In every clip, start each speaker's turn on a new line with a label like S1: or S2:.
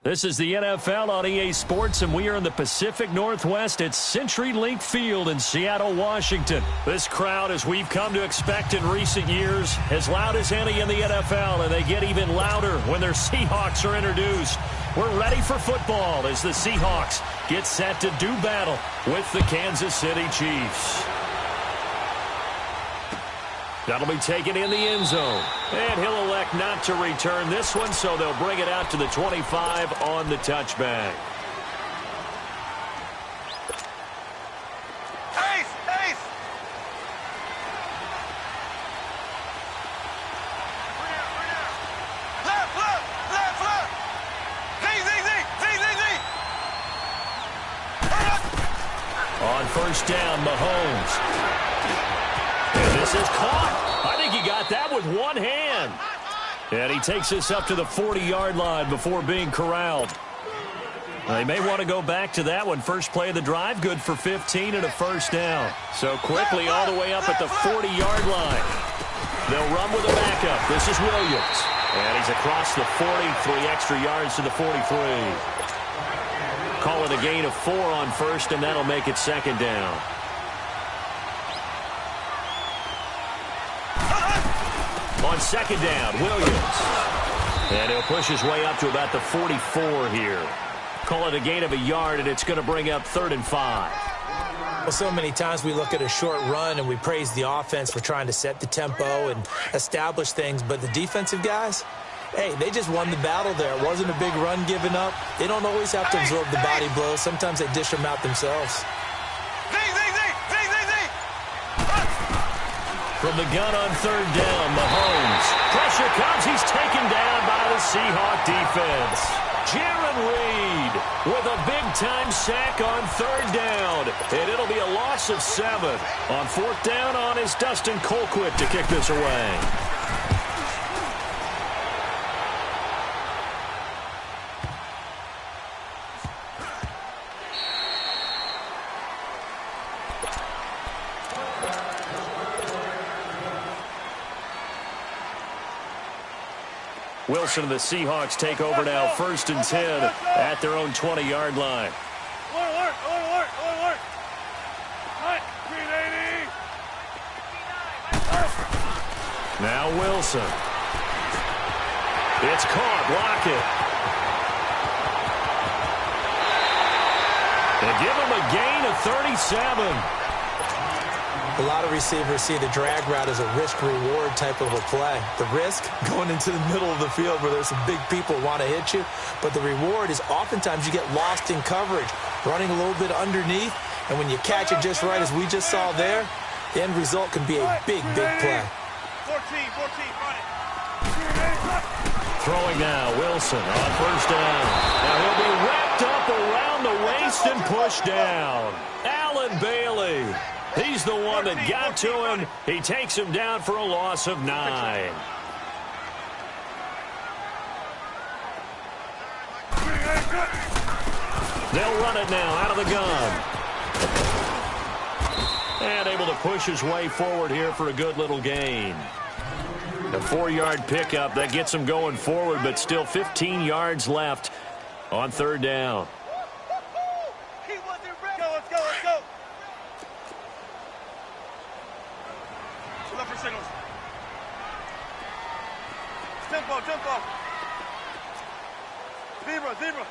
S1: This is the NFL on EA Sports, and we are in the Pacific Northwest at CenturyLink Field in Seattle, Washington. This crowd, as we've come to expect in recent years, as loud as any in the NFL, and they get even louder when their Seahawks are introduced. We're ready for football as the Seahawks get set to do battle with the Kansas City Chiefs. That'll be taken in the end zone. And he'll elect not to return this one, so they'll bring it out to the 25 on the touchback.
S2: Ace! Ace! Left, left, left, left! Z, Z, Z, Z, Z, Z!
S1: On first down, Mahomes. And this is caught. I think he got that with one hand. And he takes this up to the 40-yard line before being corralled. They may want to go back to that one. First play of the drive, good for 15 and a first down. So quickly all the way up at the 40-yard line. They'll run with a backup. This is Williams. And he's across the 40, 3 extra yards to the 43. Call it a gain of 4 on first, and that'll make it second down. On second down, Williams. And he'll push his way up to about the 44 here. Call it a gain of a yard, and it's going to bring up 3rd and 5.
S3: Well, so many times we look at a short run and we praise the offense for trying to set the tempo and establish things, but the defensive guys, hey, they just won the battle there. It wasn't a big run given up. They don't always have to absorb the body blows. Sometimes they dish them out themselves.
S1: From the gun on 3rd down, Mahomes. Pressure comes. He's taken down by the Seahawk defense. Jaron Reed with a big-time sack on 3rd down. And it'll be a loss of 7. On 4th down on is Dustin Colquitt to kick this away. Wilson and the Seahawks take over now, 1st and 10 at their own 20-yard line. Now Wilson. It's caught. Lockett. They give him a gain of 37.
S3: A lot of receivers see the drag route as a risk-reward type of a play. The risk, going into the middle of the field where there's some big people want to hit you. But the reward is oftentimes you get lost in coverage, running a little bit underneath. And when you catch it just right, as we just saw there, the end result can be a big, big play.
S2: 14, run it.
S1: Throwing now, Wilson on 1st down. Now he'll be wrapped up around the waist and pushed down. Allen Bailey. He's the one that got to him. He takes him down for a loss of 9. They'll run it now out of the gun. And able to push his way forward here for a good little gain. A 4-yard pickup that gets him going forward, but still 15 yards left on 3rd down.
S2: Tempo. Zebra.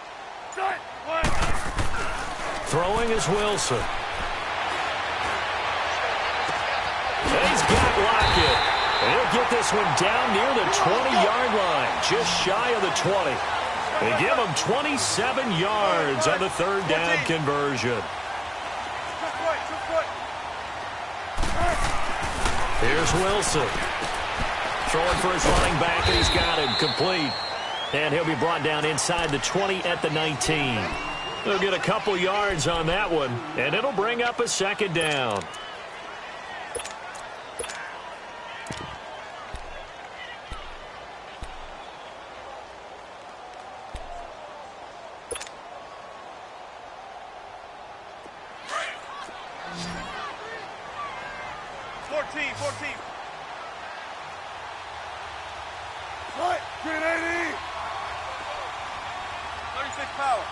S1: Throwing is Wilson. And he's got Lockett. And he'll get this one down near the 20-yard line, just shy of the 20. They give him 27 yards on the 3rd down conversion. Here's Wilson. Throwing for his running back, and he's got him complete. And he'll be brought down inside the 20 at the 19. They'll get a couple yards on that one, and it'll bring up a 2nd down.
S2: Big power.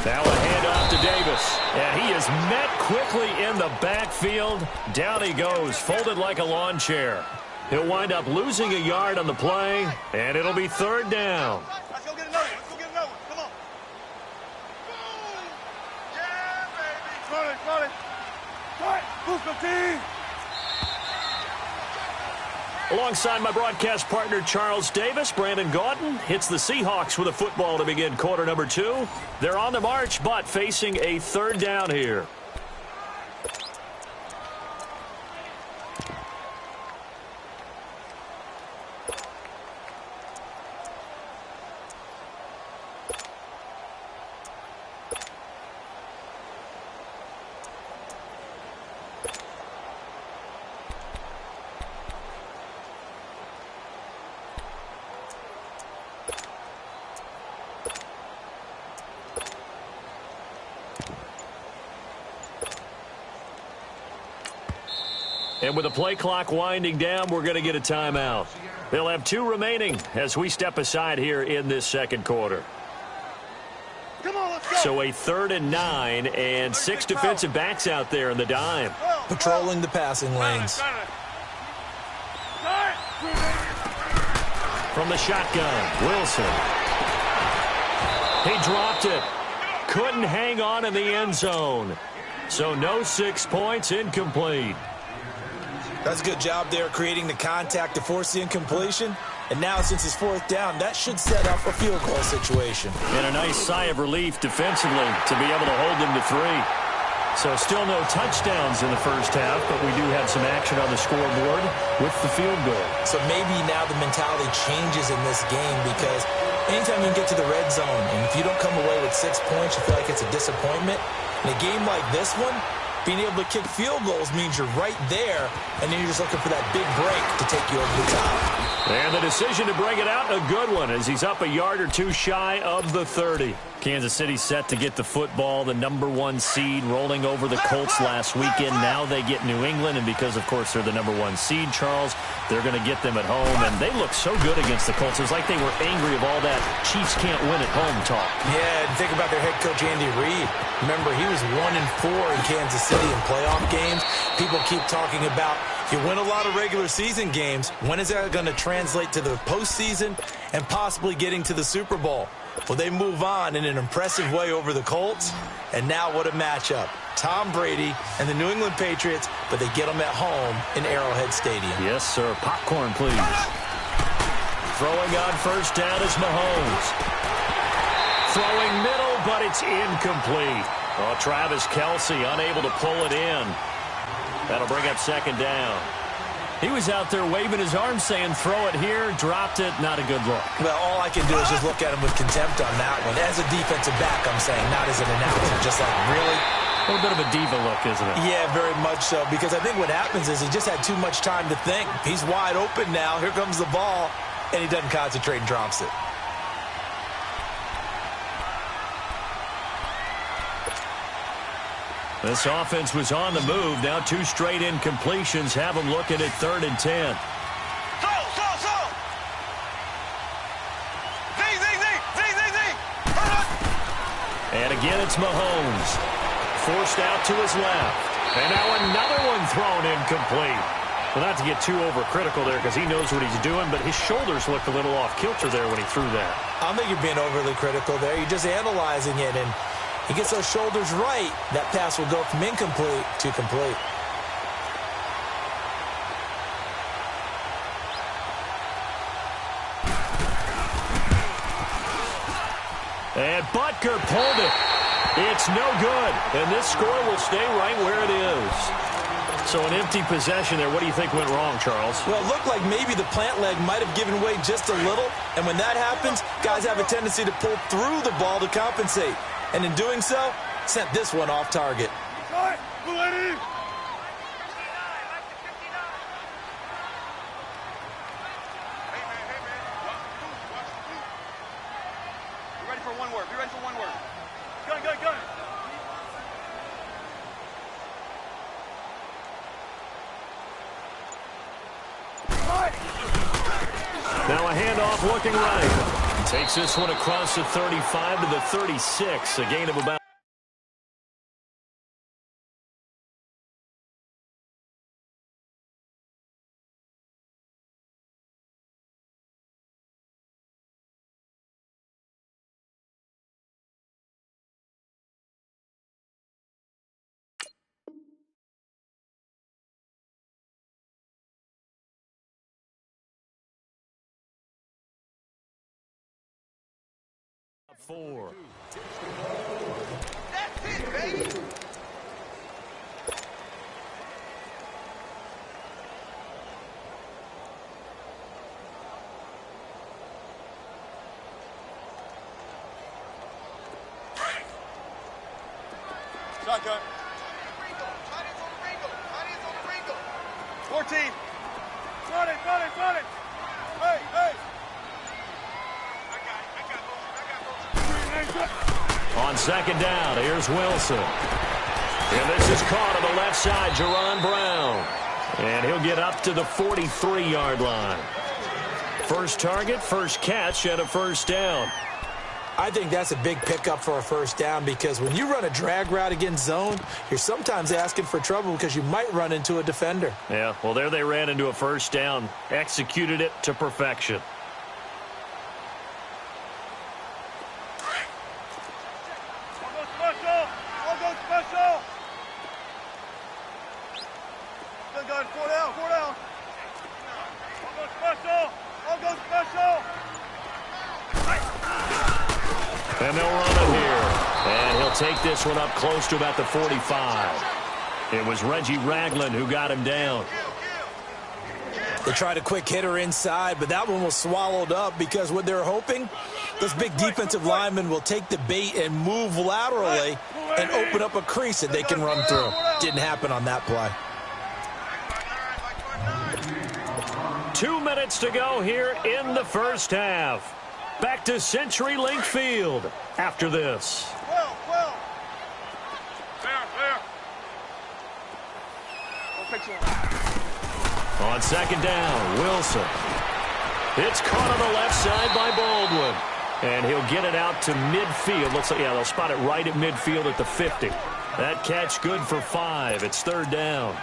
S1: Now a handoff to Davis. And he is met quickly in the backfield. Down he goes, folded like a lawn chair. He'll wind up losing a yard on the play, and it'll be third down.
S2: Let's go get another one. Let's go get another one. Come on. Boom. Yeah, baby. Run it. Cut. Boost the team.
S1: Alongside my broadcast partner, Charles Davis, Brandon Gaudin hits the Seahawks with a football to begin quarter number 2. They're on the march, but facing a third down here. And with the play clock winding down, we're going to get a timeout. They'll have 2 remaining as we step aside here in this second quarter.
S2: Come on, let's go.
S1: So a 3rd and 9 and 6 defensive backs out there in the dime.
S3: Patrolling the passing lanes.
S1: From the shotgun, Wilson. He dropped it. Couldn't hang on in the end zone. So no 6 points, incomplete.
S3: That's a good job there creating the contact to force the incompletion. And now since it's 4th down, that should set up a field goal situation.
S1: And a nice sigh of relief defensively to be able to hold them to 3. So still no touchdowns in the first half, but we do have some action on the scoreboard with the field goal.
S3: So maybe now the mentality changes in this game because anytime you can get to the red zone, and if you don't come away with 6 points, you feel like it's a disappointment. In a game like this one, being able to kick field goals means you're right there, and then you're just looking for that big break to take you over the top.
S1: And the decision to bring it out, a good one, as he's up a yard or 2 shy of the 30. Kansas City set to get the football, the number 1 seed, rolling over the Colts last weekend. Now they get New England, and because, of course, they're the number 1 seed, Charles, they're going to get them at home. And they look so good against the Colts. It was like they were angry of all that Chiefs can't win at home talk.
S3: Yeah, and think about their head coach, Andy Reid. Remember, he was 1-4 in Kansas City in playoff games. People keep talking about you win a lot of regular season games. When is that going to translate to the postseason and possibly getting to the Super Bowl? Well, they move on in an impressive way over the Colts. And now what a matchup. Tom Brady and the New England Patriots, but they get them at home in Arrowhead Stadium.
S1: Yes, sir. Popcorn, please. Throwing on first down is Mahomes. Throwing middle, but it's incomplete. Oh, Travis Kelce unable to pull it in. That'll bring up second down. He was out there waving his arms saying, throw it here, dropped it, not a good look.
S3: Well, all I can do is just look at him with contempt on that one. As a defensive back, I'm saying, not as an announcer. Just like, really?
S1: A little bit of a diva look, isn't it?
S3: Yeah, very much so, because I think what happens is he just had too much time to think. He's wide open now. Here comes the ball, and he doesn't concentrate and drops it.
S1: This offense was on the move. Now 2 straight incompletions have them looking at 3rd and 10. And again, it's Mahomes. Forced out to his left. And now another one thrown incomplete. Well, not to get too overcritical there because he knows what he's doing, but his shoulders looked a little off kilter there when he threw that.
S3: I don't think you're being overly critical there. You're just analyzing it, and he gets those shoulders right, that pass will go from incomplete to complete.
S1: And Butker pulled it. It's no good. And this score will stay right where it is. So an empty possession there. What do you think went wrong, Charles?
S3: Well, it looked like maybe the plant leg might have given way just a little. And when that happens, guys have a tendency to pull through the ball to compensate. And in doing so, sent this one off target.
S1: Now a handoff looking right. Takes this one across the 35 to the 36, a gain of about 4.
S2: That's it, baby. Shotgun. 14. Run it. Hey.
S1: On second down, here's Wilson. And this is caught on the left side, Jerron Brown. And he'll get up to the 43-yard line. First target, first catch, and a first down.
S3: I think that's a big pickup for a first down because when you run a drag route against zone, you're sometimes asking for trouble because you might run into a defender.
S1: Yeah, well, there they ran into a first down. Executed it to perfection. And they'll run it here. And he'll take this one up close to about the 45. It was Reggie Ragland who got him down.
S3: They tried a quick hitter inside, but that one was swallowed up because what they're hoping, this big defensive lineman will take the bait and move laterally and open up a crease that they can run through. Didn't happen on that play.
S1: 2 minutes to go here in the first half. Back to CenturyLink Field after this. On second down, Wilson. It's caught on the left side by Baldwin. And he'll get it out to midfield. Looks like, yeah, they'll spot it right at midfield at the 50. That catch good for 5. It's third down.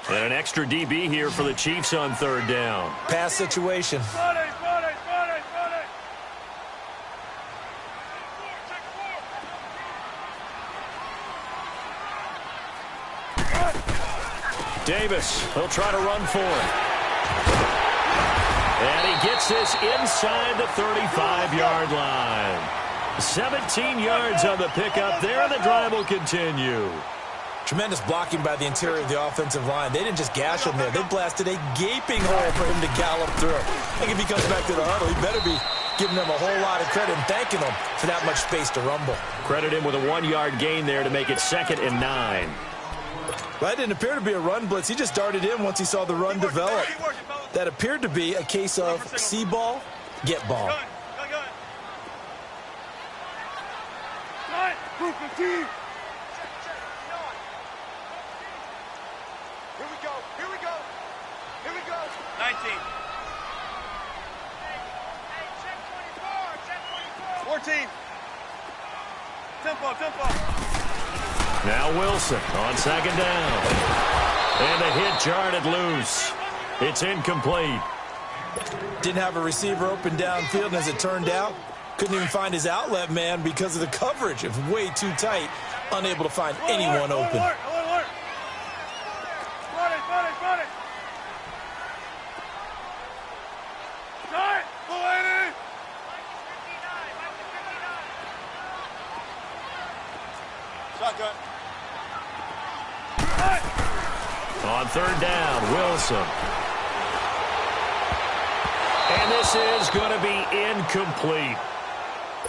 S1: And an extra DB here for the Chiefs on third down.
S3: Pass situation.
S1: Davis, he'll try to run for it. And he gets this inside the 35-yard line. 17 yards on the pickup there, and the drive will continue.
S3: Tremendous blocking by the interior of the offensive line. They didn't just gash him there. They blasted a gaping hole for him to gallop through. I think if he comes back to the huddle, he better be giving them a whole lot of credit and thanking them for that much space to rumble.
S1: Credit him with a 1-yard gain there to make it 2nd and 9.
S3: That didn't appear to be a run blitz. He just darted in once he saw the run develop. That appeared to be a case of see ball, get ball.
S2: Here we go. 19. 14. Tempo.
S1: Now Wilson on second down. And the hit jarred it loose. It's incomplete.
S3: Didn't have a receiver open downfield, and as it turned out, couldn't even find his outlet man because of the coverage. It was way too tight, unable to find anyone open.
S2: Shotgun.
S1: On third down, Wilson. And this is going to be incomplete.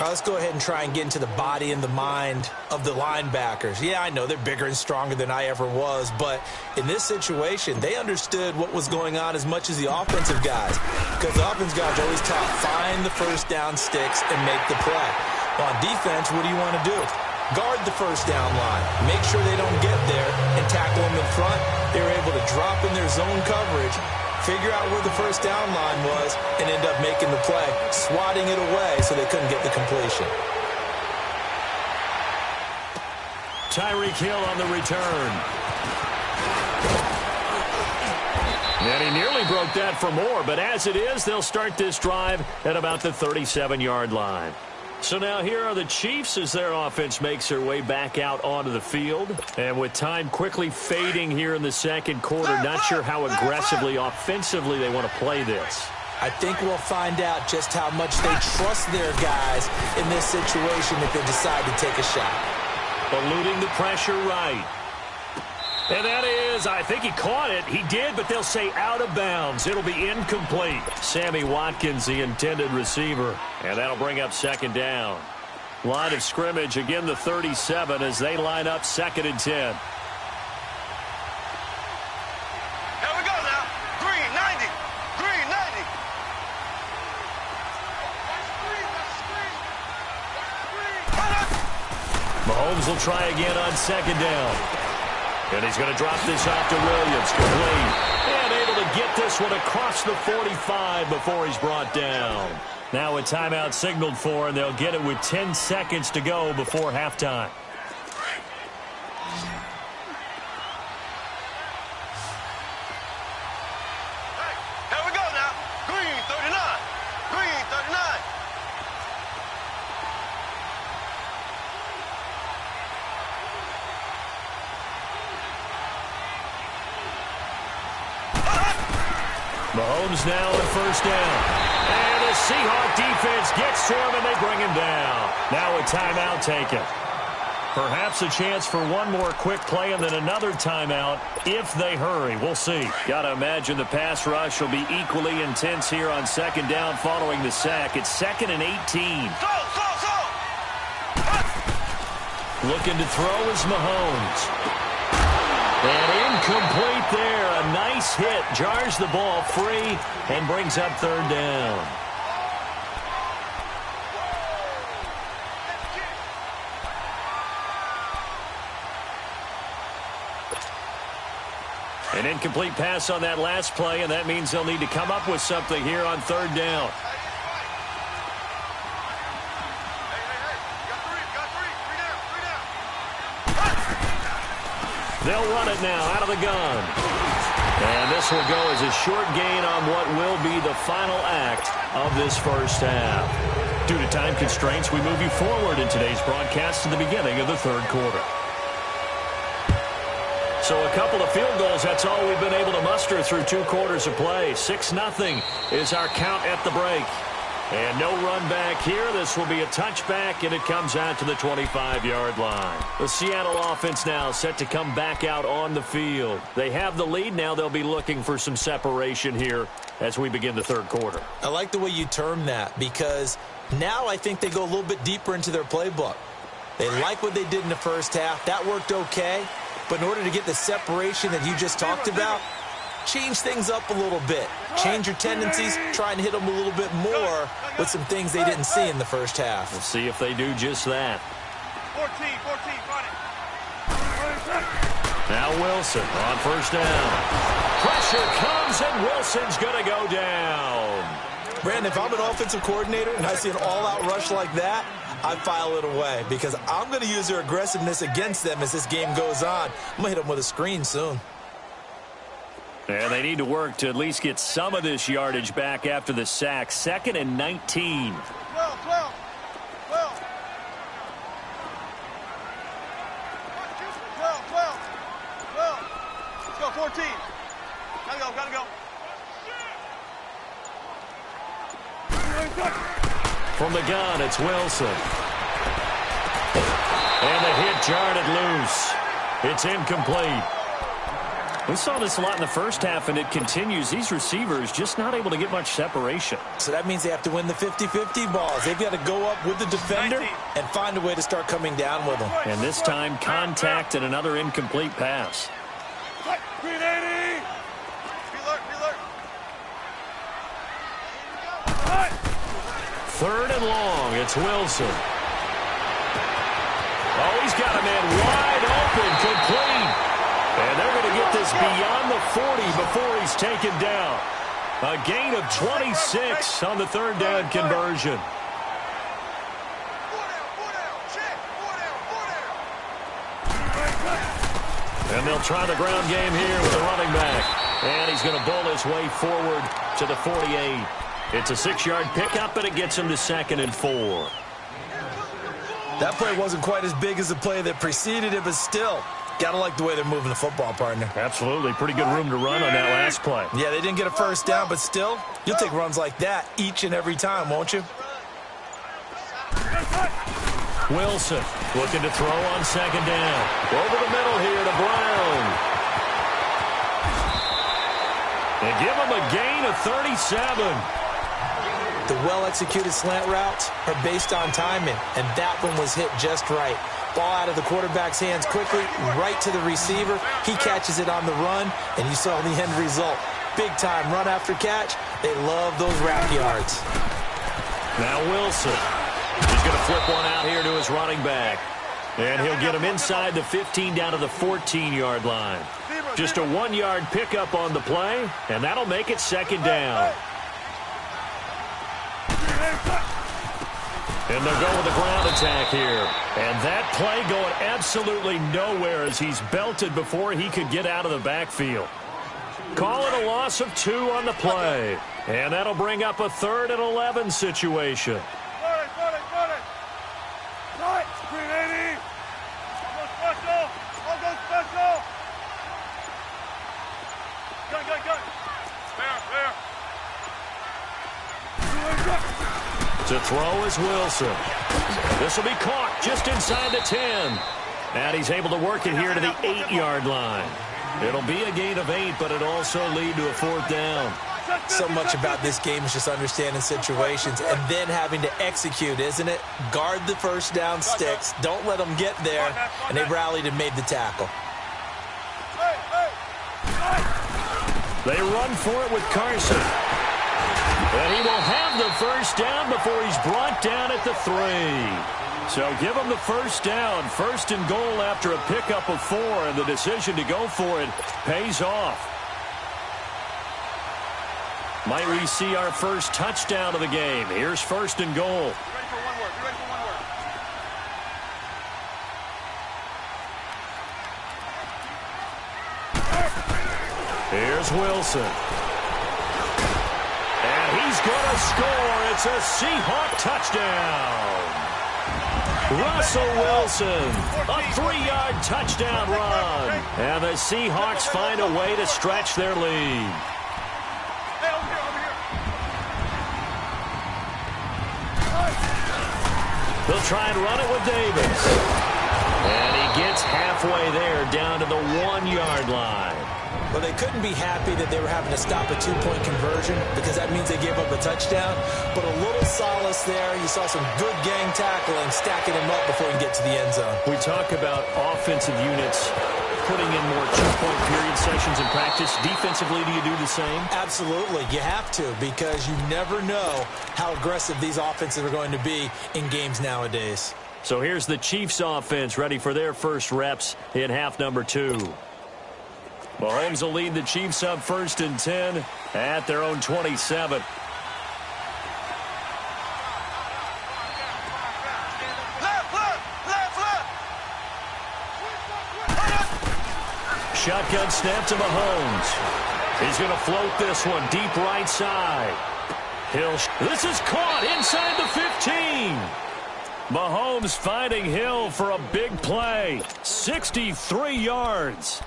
S3: Let's go ahead and try and get into the body and the mind of the linebackers. Yeah, I know they're bigger and stronger than I ever was, but in this situation, they understood what was going on as much as the offensive guys, because the offensive guys are always taught, find the first down sticks and make the play. Well, on defense, what do you want to do? guard the first down line, make sure they don't get there, and tackle them in front. They were able to drop in their zone coverage, figure out where the first down line was, and end up making the play, swatting it away so they couldn't get the completion.
S1: Tyreek Hill on the return. And he nearly broke that for more, but as it is, they'll start this drive at about the 37-yard line. So now here are the Chiefs as their offense makes their way back out onto the field. And with time quickly fading here in the second quarter, not sure how aggressively, offensively they want to play this.
S3: I think we'll find out just how much they trust their guys in this situation if they decide to take a shot.
S1: Eluding the pressure right. And that is, I think he caught it. He did, but they'll say out of bounds. It'll be incomplete. Sammy Watkins, the intended receiver. And that'll bring up second down. Line of scrimmage, again the 37 as they line up 2nd and 10.
S2: Here we go now. Green, 90. Green, 90.
S1: Mahomes will try again on 2nd down. And he's going to drop this off to Williams, complete. And able to get this one across the 45 before he's brought down. Now a timeout signaled for, and they'll get it with 10 seconds to go before halftime.
S2: Hey, here we go now. Green, 39. Green, 39.
S1: Mahomes now on 1st down. And the Seahawk defense gets to him, and they bring him down. Now a timeout taken. Perhaps a chance for one more quick play and then another timeout if they hurry. We'll see. Got to imagine the pass rush will be equally intense here on 2nd down following the sack. It's 2nd and 18. Looking to throw is Mahomes. And incomplete there. A nice hit. Jars the ball free and brings up 3rd down. An incomplete pass on that last play, and that means they'll need to come up with something here on 3rd down. They'll run it now out of the gun. And this will go as a short gain on what will be the final act of this first half. Due to time constraints, we move you forward in today's broadcast to the beginning of the 3rd quarter. So a couple of field goals, that's all we've been able to muster through 2 quarters of play. 6-0 is our count at the break. And no run back here. This will be a touchback, and it comes out to the 25-yard line. The Seattle offense now set to come back out on the field. They have the lead. Now they'll be looking for some separation here as we begin the 3rd quarter.
S3: I like the way you term that because now I think they go a little bit deeper into their playbook. They like what they did in the first half. That worked okay. But in order to get the separation that you just talked about, change things up a little bit. Change your tendencies. Try and hit them a little bit more with some things they didn't see in the first half.
S1: We'll see if they do just that.
S2: 14, run it.
S1: Now Wilson on 1st down. Pressure comes, and Wilson's going to go down.
S3: Brandon, if I'm an offensive coordinator and I see an all-out rush like that, I file it away because I'm going to use their aggressiveness against them as this game goes on. I'm going to hit them with a screen soon.
S1: And they need to work to at least get some of this yardage back after the sack. 2nd and 19.
S2: 12. Let's go, 14. Gotta go.
S1: From the gun, it's Wilson. And the hit jarred it loose. It's incomplete. We saw this a lot in the first half, and it continues. These receivers just not able to get much separation.
S3: So that means they have to win the 50-50 balls. They've got to go up with the defender and find a way to start coming down with them.
S1: And this time, contact and another incomplete pass.
S2: Green 80. Be alert.
S1: 3rd and long. It's Wilson. Oh, he's got a man wide open, complete. And they're going to get this beyond the 40 before he's taken down. A gain of 26 on the third down conversion. And they'll try the ground game here with the running back. And he's going to bowl his way forward to the 48. It's a 6-yard pickup, and it gets him to 2nd and 4.
S3: That play wasn't quite as big as the play that preceded it, but still, got to like the way they're moving the football, partner.
S1: Absolutely. Pretty good room to run on that last play.
S3: Yeah, they didn't get a first down, but still, you'll take runs like that each and every time, won't you?
S1: Wilson looking to throw on 2nd down. Over the middle here to Brown. And give him a gain of 37.
S3: The well-executed slant routes are based on timing, and that one was hit just right. Ball out of the quarterback's hands quickly, right to the receiver. He catches it on the run, and you saw the end result. Big-time run after catch. They love those wrap yards.
S1: Now Wilson. He's going to flip one out here to his running back. And he'll get him inside the 15 down to the 14-yard line. Just a 1-yard pickup on the play, and that'll make it 2nd down. And they'll go with a ground attack here. And that play going absolutely nowhere as he's belted before he could get out of the backfield. Call it a loss of 2 on the play. And that'll bring up a 3rd and 11 situation. To throw is Wilson. This will be caught just inside the 10. And he's able to work it here to the 8-yard line. It'll be a gain of 8, but it'll also lead to a 4th down.
S3: So much about this game is just understanding situations and then having to execute, isn't it? Guard the first down sticks. Don't let them get there. And they rallied and made the tackle.
S1: They run for it with Carson. And he will have the first down before he's brought down at the 3. So give him the first down. 1st and goal after a pickup of 4. And the decision to go for it pays off. Might we see our first touchdown of the game? Here's 1st and goal. Here's Wilson. And he's going to score. It's a Seahawk touchdown. Russell Wilson, a 3-yard touchdown run. And the Seahawks find a way to stretch their lead. They'll try and run it with Davis. And he gets halfway there down to the 1-yard line.
S3: Well, they couldn't be happy that they were having to stop a 2-point conversion because that means they gave up a touchdown. But a little solace there. You saw some good gang tackling, stacking him up before you get to the end zone.
S1: We talk about offensive units putting in more 2-point period sessions in practice. Defensively, do you do the same?
S3: Absolutely. You have to because you never know how aggressive these offenses are going to be in games nowadays.
S1: So here's the Chiefs offense ready for their first reps in half number 2. Mahomes will lead the Chiefs up 1st and 10 at their own 27. Shotgun snap to Mahomes. He's going to float this one deep right side. This is caught inside the 15. Mahomes finding Hill for a big play. 63 yards.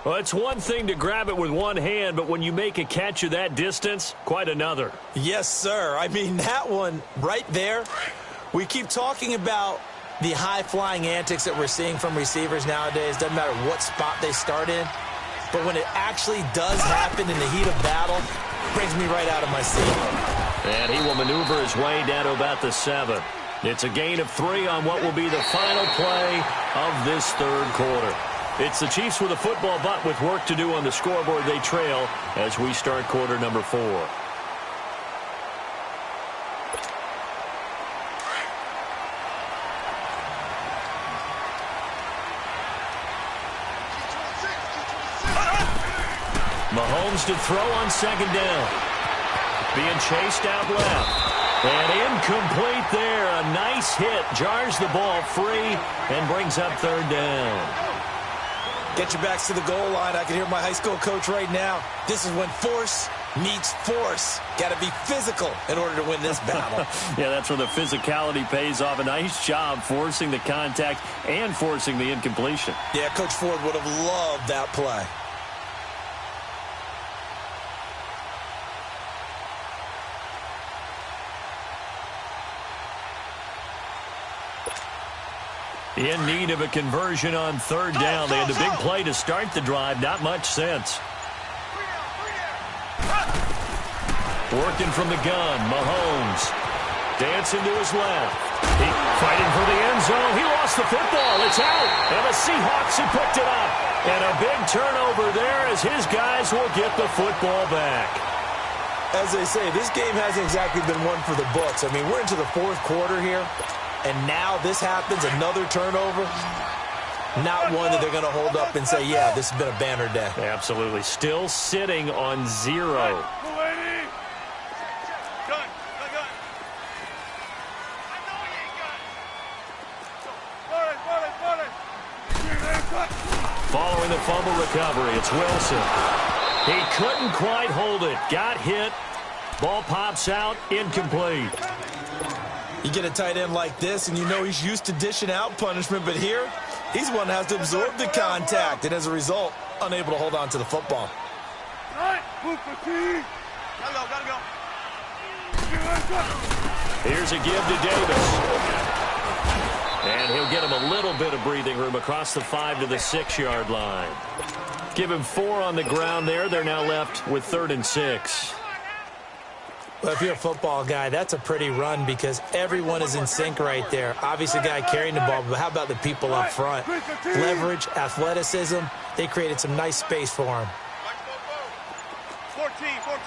S1: Well, it's one thing to grab it with one hand, but when you make a catch of that distance, quite another.
S3: Yes, sir. I mean, that one right there, we keep talking about the high-flying antics that we're seeing from receivers nowadays. Doesn't matter what spot they start in. But when it actually does happen in the heat of battle, it brings me right out of my seat.
S1: And he will maneuver his way down to about the 7. It's a gain of 3 on what will be the final play of this third quarter. It's the Chiefs with a football, but with work to do on the scoreboard. They trail as we start quarter number 4. Mahomes to throw on second down. Being chased out left. And incomplete there. A nice hit. Jars the ball free and brings up third down.
S3: Get your backs to the goal line. I can hear my high school coach right now. This is when force meets force. Got to be physical in order to win this battle.
S1: Yeah, that's where the physicality pays off. A nice job forcing the contact and forcing the incompletion.
S3: Yeah, Coach Ford would have loved that play.
S1: In need of a conversion on third down. They had a big play to start the drive. Not much sense. Working from the gun, Mahomes. Dancing to his left. He fighting for the end zone. He lost the football. It's out. And the Seahawks have picked it up. And a big turnover there as his guys will get the football back.
S3: As they say, this game hasn't exactly been one for the books. I mean, we're into the fourth quarter here. And now this happens, another turnover. Not one that they're going to hold up and say, yeah, this has been a banner day.
S1: Absolutely. Still sitting on 0. Following the fumble recovery, it's Wilson. He couldn't quite hold it. Got hit. Ball pops out. Incomplete.
S3: You get a tight end like this, and you know he's used to dishing out punishment, but here, he's one that has to absorb the contact, and as a result, unable to hold on to the football.
S1: Here's a give to Davis. And he'll get him a little bit of breathing room across the 5 to the 6-yard line. Give him 4 on the ground there. They're now left with 3rd and 6.
S3: Well, if you're a football guy, that's a pretty run because everyone is in sync right there. Obviously, the guy carrying the ball, but how about the people up front? Leverage, athleticism, they created some nice space for him.
S2: 14, 12.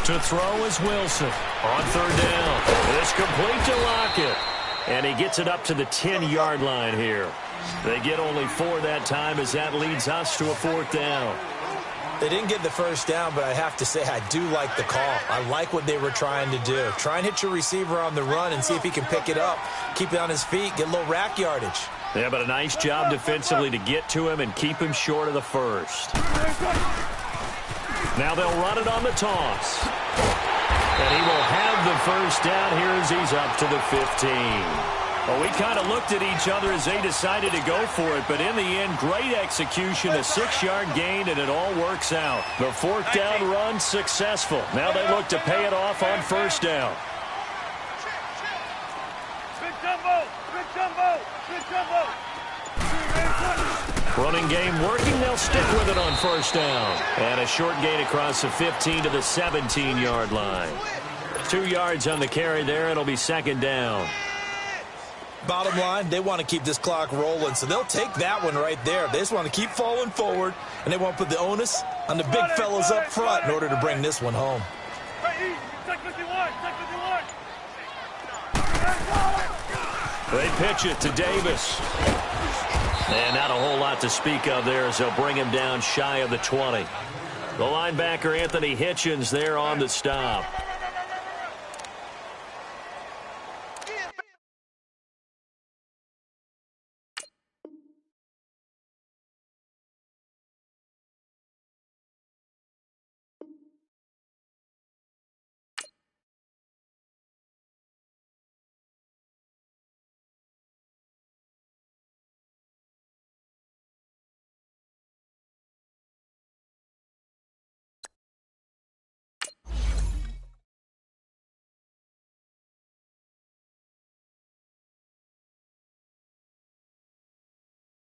S1: To throw is Wilson on third down. It's complete to Lockett. And he gets it up to the 10-yard line here. They get only 4 that time as that leads us to a 4th down.
S3: They didn't get the first down, but I have to say I do like the call. I like what they were trying to do. Try and hit your receiver on the run and see if he can pick it up. Keep it on his feet, get a little rack yardage.
S1: Yeah, but a nice job defensively to get to him and keep him short of the first. Now they'll run it on the toss. And he will have the first down here as he's up to the 15. Well, we kind of looked at each other as they decided to go for it, but in the end, great execution, a 6-yard gain, and it all works out. The 4th down run successful. Now they look to pay it off on first down.
S2: Big jumbo!
S1: Running game working. They'll stick with it on first down. And a short gain across the 15 to the 17-yard line. 2 yards on the carry there. It'll be 2nd down.
S3: Bottom line, they want to keep this clock rolling, so they'll take that one right there. They just want to keep falling forward, and they want to put the onus on the big fellas up front in order to bring this one home.
S1: They pitch it to Davis. And not a whole lot to speak of there as they'll bring him down shy of the 20. The linebacker, Anthony Hitchens, there on the stop.